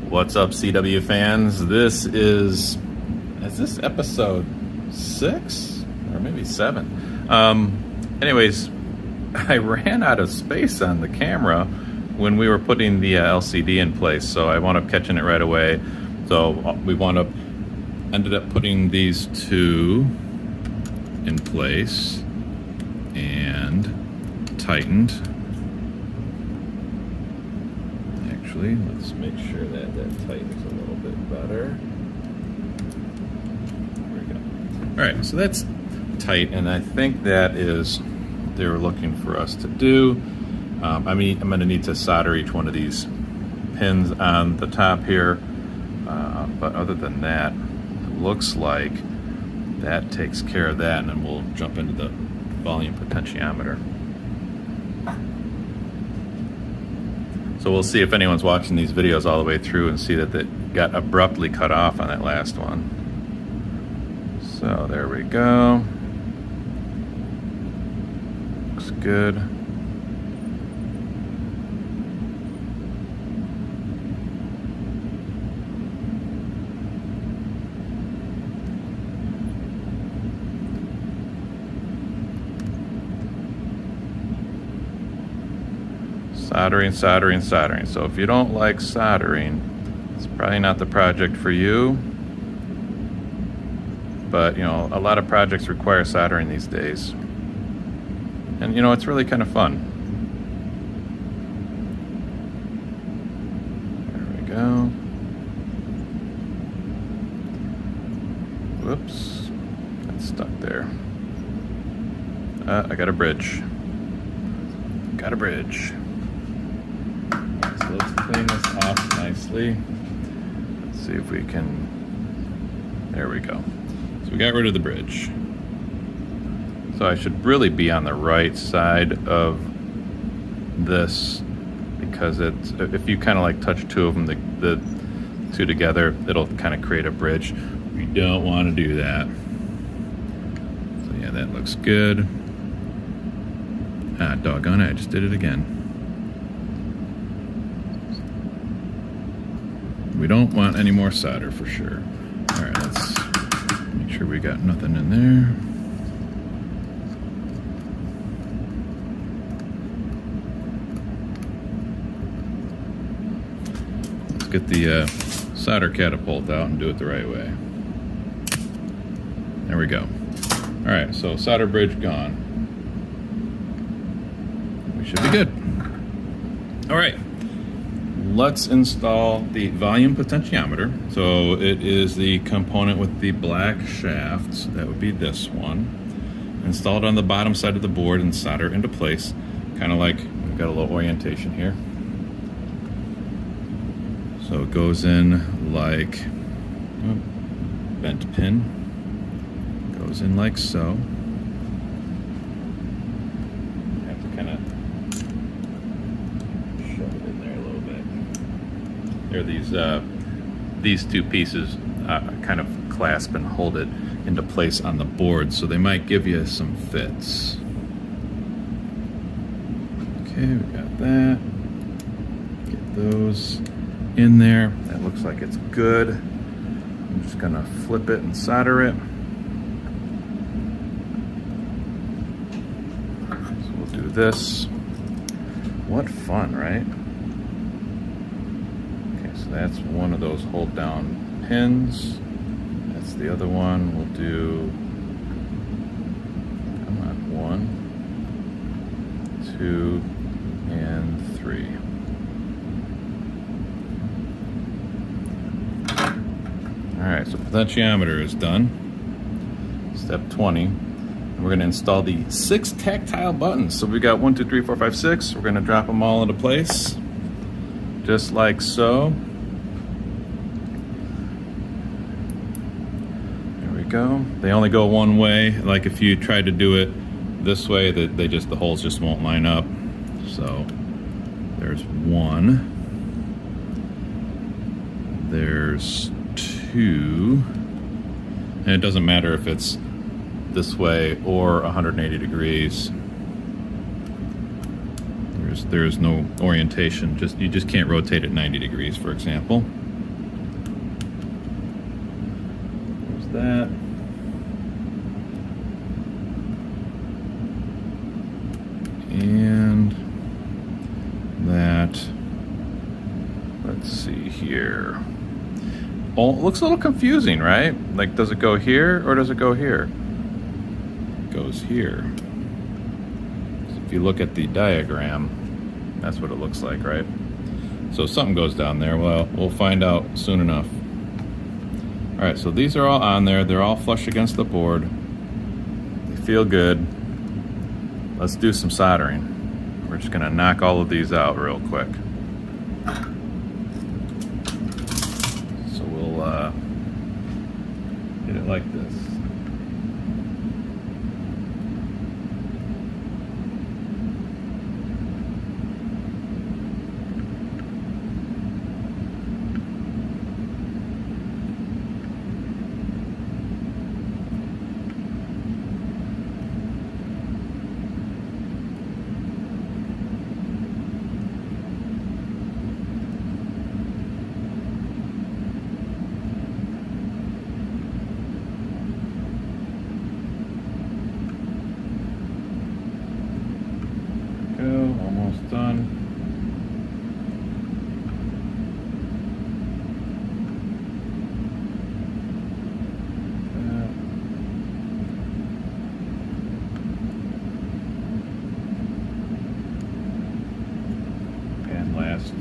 What's up, CW fans? Is this episode 6 or maybe 7? Anyways, I ran out of space on the camera when we were putting the LCD in place, so I wound up catching it right away. So we ended up putting these two in place and tightened. Actually, let's make sure that tightens a little bit better. There we go. All right, so that's tight, and I think that is what they were looking for us to do. I'm going to need to solder each one of these pins on the top here, but other than that, it looks like that takes care of that, and then we'll jump into the volume potentiometer. So we'll see if anyone's watching these videos all the way through and see that it got abruptly cut off on that last one. So there we go. Looks good. Soldering. So if you don't like soldering, it's probably not the project for you. But, you know, a lot of projects require soldering these days. And, you know, it's really kind of fun. There we go. Whoops. Got stuck there. I got a bridge. So let's clean this off nicely. Let's see if we can, there we go. So we got rid of the bridge. So I should really be on the right side of this, because if you kind of like touch two of them, the two together, it'll kind of create a bridge. We don't want to do that. So yeah, that looks good. Ah, doggone it, I just did it again. We don't want any more solder for sure. All right, let's make sure we got nothing in there. Let's get the solder catapult out and do it the right way. There we go. All right, so solder bridge gone. We should be good. All right. Let's install the volume potentiometer. So it is the component with the black shaft. That would be this one. Install it on the bottom side of the board and solder it into place. Kind of like, we've got a little orientation here. So it goes in like, bent pin. Goes in like so. There are these two pieces kind of clasp and hold it into place on the board, so they might give you some fits. Okay, we got that. Get those in there. That looks like it's good. I'm just gonna flip it and solder it. So we'll do this. What fun, right? That's one of those hold down pins. That's the other one. We'll do, come on, 1, 2, and 3. All right, so potentiometer is done. Step 20. And we're gonna install the 6 tactile buttons. So we got 1, 2, 3, 4, 5, 6. We're gonna drop them all into place, just like so. Go. They only go one way. Like if you try to do it this way, the holes just won't line up. So there's 1. There's 2. And it doesn't matter if it's this way or 180 degrees. There's no orientation. You just can't rotate it 90 degrees, for example. that. And that. Let's see here. Oh, it looks a little confusing, right? Like, does it go here or does it go here? It goes here. So if you look at the diagram, that's what it looks like, right? So something goes down there. Well, we'll find out soon enough. All right, so these are all on there. They're all flush against the board. They feel good. Let's do some soldering. We're just gonna knock all of these out real quick. So we'll hit it like this. Almost done. And last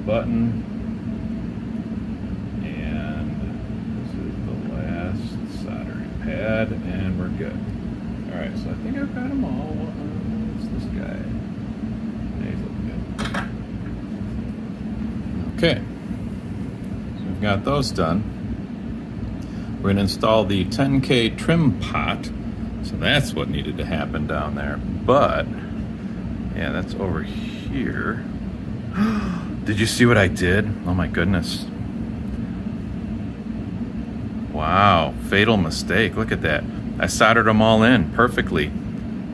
button. And this is the last soldering pad, and we're good. All right, so I think I've got them all. This guy. He's looking good. Okay. So we've got those done. We're going to install the 10K trim pot. So that's what needed to happen down there. But, yeah, that's over here. Did you see what I did? Oh my goodness. Wow, fatal mistake. Look at that. I soldered them all in perfectly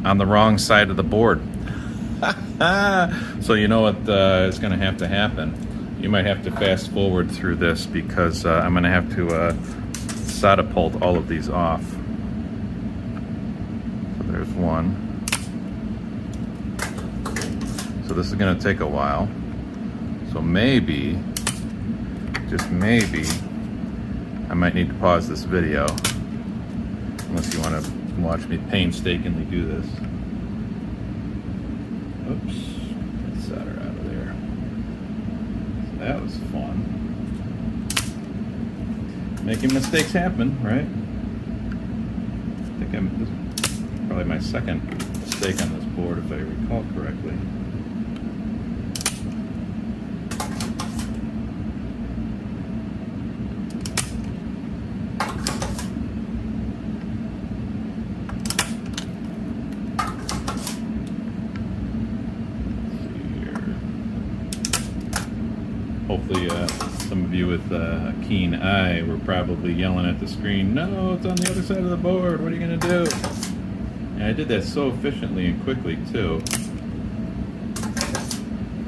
on the wrong side of the board. So you know what is going to happen. You might have to fast forward through this because I'm going to have to solder-pull all of these off. So there's one. So this is going to take a while. So maybe, just maybe, I might need to pause this video unless you want to watch me painstakingly do this. Oops, get solder out of there. So that was fun. Making mistakes happen, right? I think this is probably my second mistake on this board, if I recall correctly. Hopefully some of you with a keen eye were probably yelling at the screen, no, it's on the other side of the board, what are you going to do? And I did that so efficiently and quickly too. So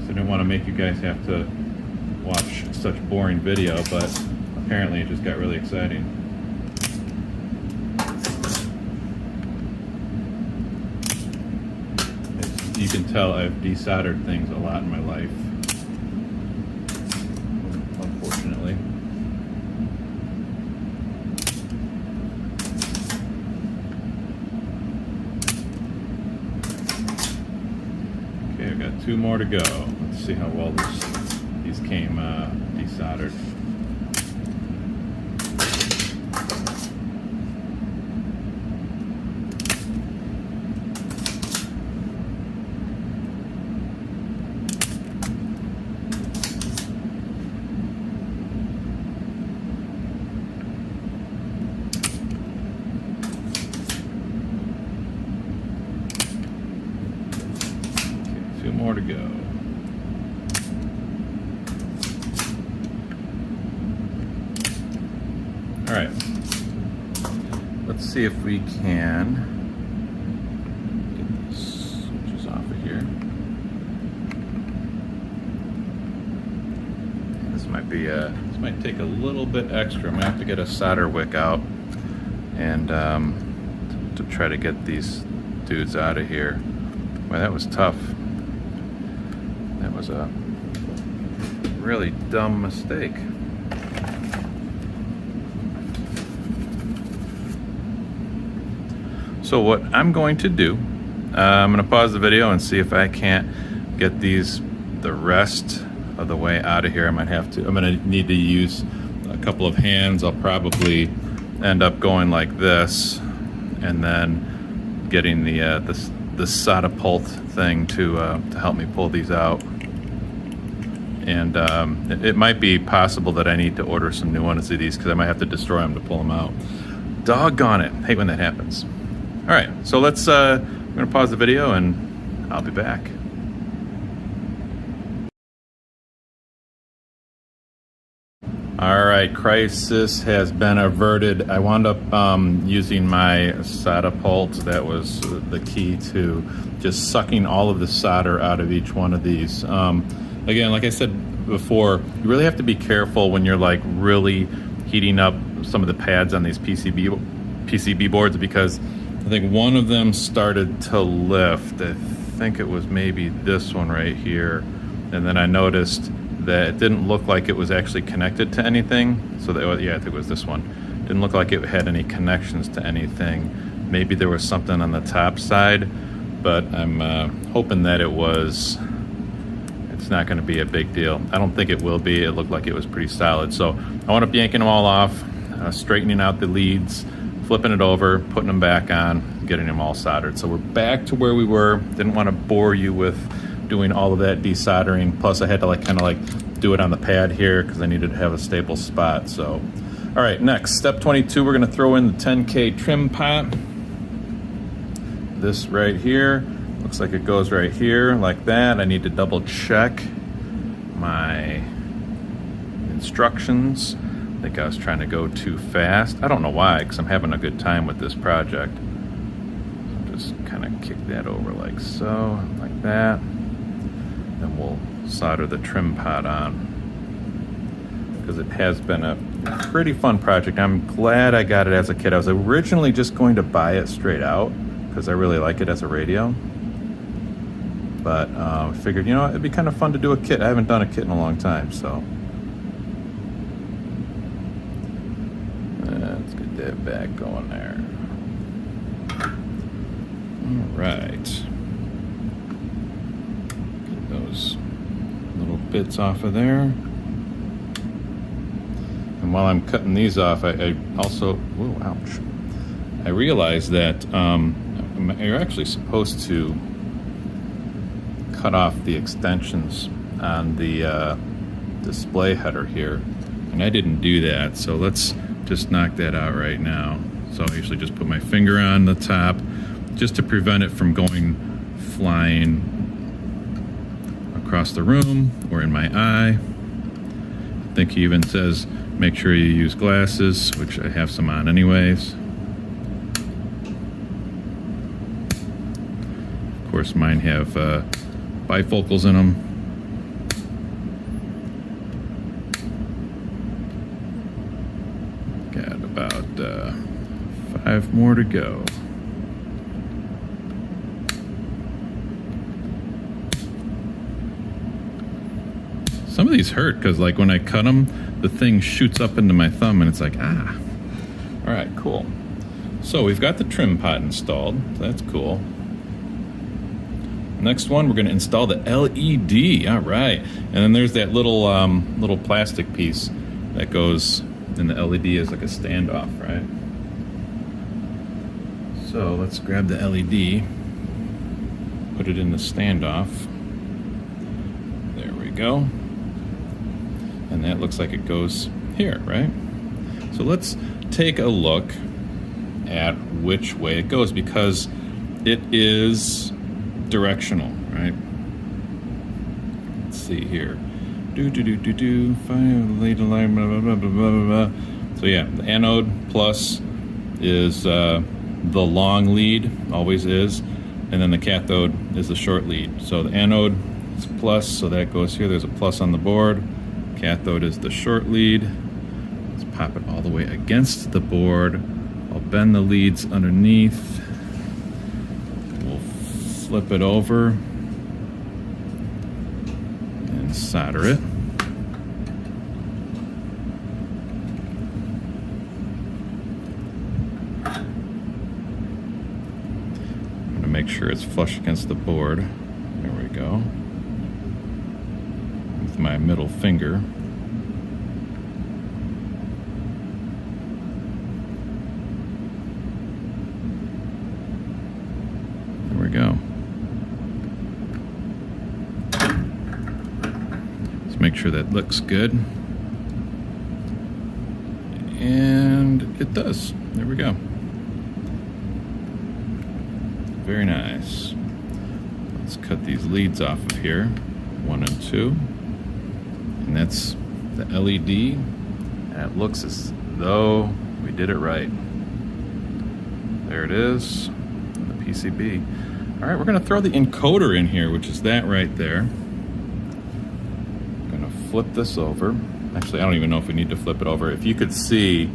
I didn't want to make you guys have to watch such boring video, but apparently it just got really exciting. As you can tell, I've desoldered things a lot in my life. Unfortunately. Okay, I've got 2 more to go. Let's see how well these came desoldered. More to go. All right. Let's see if we can get these switches off of here. This This might take a little bit extra. I'm gonna have to get a solder wick out and to try to get these dudes out of here. Boy, that was tough. That was a really dumb mistake. So what I'm going to do, I'm going to pause the video and see if I can't get the rest of the way out of here. I'm going to need to use a couple of hands. I'll probably end up going like this and then getting the catapult thing to help me pull these out. And it might be possible that I need to order some new ones of these because I might have to destroy them to pull them out. Doggone it. Hate when that happens. All right, so let's, I'm gonna pause the video and I'll be back. All right, crisis has been averted. I wound up using my catapult. That was the key to just sucking all of the solder out of each one of these. Again, like I said before, you really have to be careful when you're like really heating up some of the pads on these PCB boards, because I think one of them started to lift. I think it was maybe this one right here. And then I noticed that it didn't look like it was actually connected to anything. So that, yeah, I think it was this one. Didn't look like it had any connections to anything. Maybe there was something on the top side, but I'm hoping that it's not gonna be a big deal. I don't think it will be. It looked like it was pretty solid. So I wound up yanking them all off, straightening out the leads, flipping it over, putting them back on, getting them all soldered. So we're back to where we were. Didn't want to bore you with doing all of that desoldering. Plus I had to kind of do it on the pad here because I needed to have a stable spot. So, all right, next, step 22, we're gonna throw in the 10K trim pot. This right here, looks like it goes right here like that. I need to double check my instructions. I think I was trying to go too fast. I don't know why, because I'm having a good time with this project. So just kind of kick that over like so, like that. Then we'll solder the trim pot on, because it has been a pretty fun project. I'm glad I got it as a kit. I was originally just going to buy it straight out because I really like it as a radio. But I figured, you know, it'd be kind of fun to do a kit. I haven't done a kit in a long time, so. Let's get that back going there. All right. Get those little bits off of there. And while I'm cutting these off, I also, whoa, ouch. I realized that you're actually supposed to cut off the extensions on the display header here. And I didn't do that, so let's just knock that out right now. So I usually just put my finger on the top just to prevent it from going flying across the room or in my eye. I think he even says make sure you use glasses, which I have some on anyways. Of course, mine have bifocals in them. Got about 5 more to go. Some of these hurt because, like, when I cut them, the thing shoots up into my thumb and it's like, ah. All right, cool. So we've got the trim pot installed. So that's cool. Next one, we're going to install the LED. All right. And then there's that little little plastic piece that goes in the LED as like a standoff, right? So let's grab the LED, put it in the standoff. There we go. And that looks like it goes here, right? So let's take a look at which way it goes, because it is directional, right? Let's see here. Find lead line, blah, blah, blah, blah, blah, blah. So yeah, the anode plus is the long lead, always is, and then the cathode is the short lead. So the anode is plus, so that goes here. There's a plus on the board. Cathode is the short lead. Let's pop it all the way against the board. I'll bend the leads underneath. We'll flip it over and solder it. I'm gonna make sure it's flush against the board. There we go. With my middle finger. There we go. Let's make sure that looks good. And it does. There we go. Very nice. Let's cut these leads off of here. 1 and 2. And that's the LED. And it looks as though we did it right. There it is. The PCB. All right, we're going to throw the encoder in here, which is that right there. I'm going to flip this over. Actually, I don't even know if we need to flip it over. If you could see,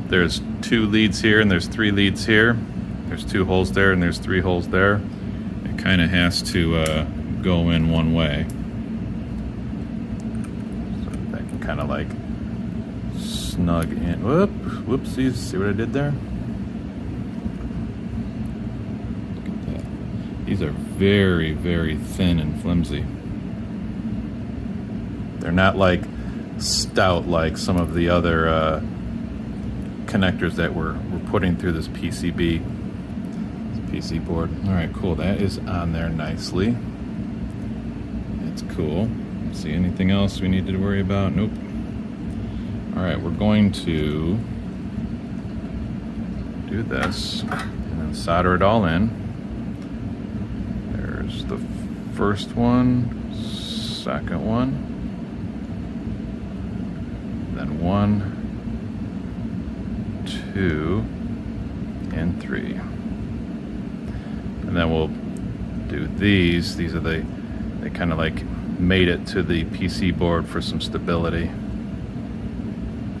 there's 2 leads here and there's 3 leads here. There's 2 holes there and there's 3 holes there. It kind of has to go in one way. So that can kind of like snug in. Whoopsies, see what I did there? Look at that. These are very, very thin and flimsy. They're not like stout like some of the other connectors that we're putting through this PCB. PC board. All right, cool. That is on there nicely. That's cool. See anything else we need to worry about? Nope. All right, we're going to do this and then solder it all in. There's the first one, second one, then 1, 2, and 3. And then we'll do these. These are they kind of like made it to the PC board for some stability.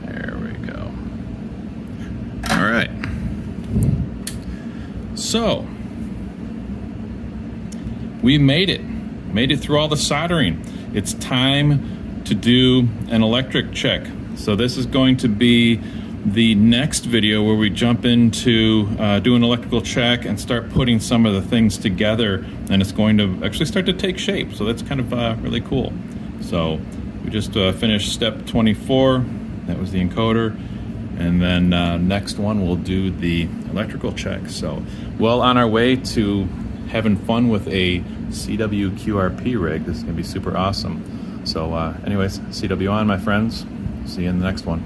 There we go. All right. So we made it through all the soldering. It's time to do an electric check. So this is going to be the next video where we jump into do an electrical check and start putting some of the things together, and it's going to actually start to take shape. So that's kind of really cool. So we just finished step 24. That was the encoder. And then next one we'll do the electrical check. So well on our way to having fun with a CW QRP rig. This is gonna be super awesome. So anyways, CW on, my friends. See you in the next one.